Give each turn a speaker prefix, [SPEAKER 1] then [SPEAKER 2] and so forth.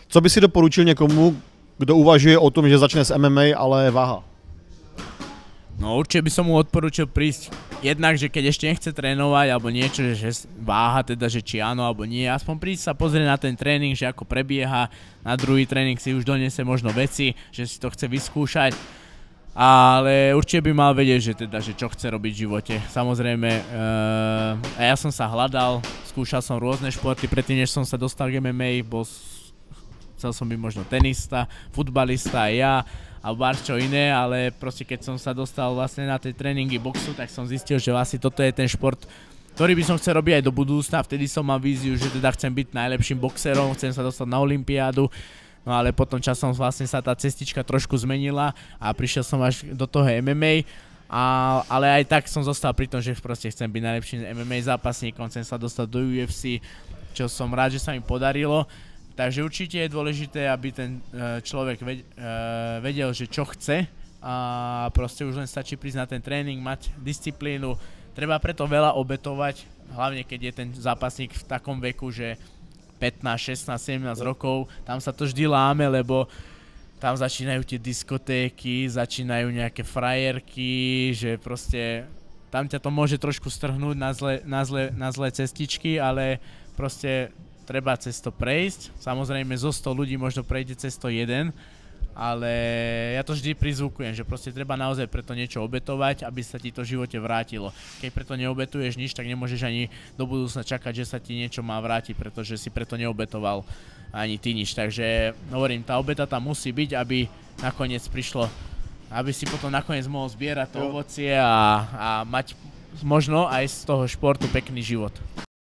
[SPEAKER 1] Co by si doporučil někomu, kdo uvažuje o tom, že začne s MMA, ale váha?
[SPEAKER 2] No určite by som mu odporúčil prísť jednak, že keď ešte nechce trénovať alebo niečo, že váha teda, že či áno alebo nie, aspoň prísť sa pozrieť na ten tréning, že ako prebieha, na druhý tréning si už donese možno veci, že si to chce vyskúšať, ale určite by mal vedieť, že teda, že čo chce robiť v živote. Samozrejme, a ja som sa hľadal, skúšal som rôzne športy, predtým než som sa dostal k MMA, chcel som byť možno tenista, futbalista aj ja, alebo čo iné, ale proste keď som sa dostal vlastne na tie tréningy boxu, tak som zistil, že vlastne toto je ten šport, ktorý by som chcel robiť aj do budúcna. Vtedy som mal víziu, že teda chcem byť najlepším boxerom, chcem sa dostať na olympiádu, no ale potom časom vlastne sa tá cestička trošku zmenila a prišiel som až do toho MMA, ale aj tak som zostal pri tom, že proste chcem byť najlepším MMA zápasníkom, chcem sa dostať do UFC, čo som rád, že sa mi podarilo. Takže určite je dôležité, aby ten človek vedel, že čo chce a proste už len stačí prísť na ten tréning, mať disciplínu. Treba preto veľa obetovať, hlavne keď je ten zápasník v takom veku, že 15, 16, 17 rokov, tam sa to vždy láme, lebo tam začínajú tie diskotéky, začínajú nejaké frajerky, že proste tam ťa to môže trošku strhnúť na zlé cestičky, ale proste treba cez to prejsť. Samozrejme zo 100 ľudí možno prejde cez to jeden, ale ja to vždy prizvukujem, že proste treba naozaj preto niečo obetovať, aby sa ti to v živote vrátilo. Keď preto neobetuješ nič, tak nemôžeš ani do budúcna čakať, že sa ti niečo má vrátiť, pretože si preto neobetoval ani ty nič. Takže hovorím, tá obeta tam musí byť, aby nakoniec prišlo, aby si potom nakoniec mohol zbierať to ovocie a mať možno aj z toho športu pekný život.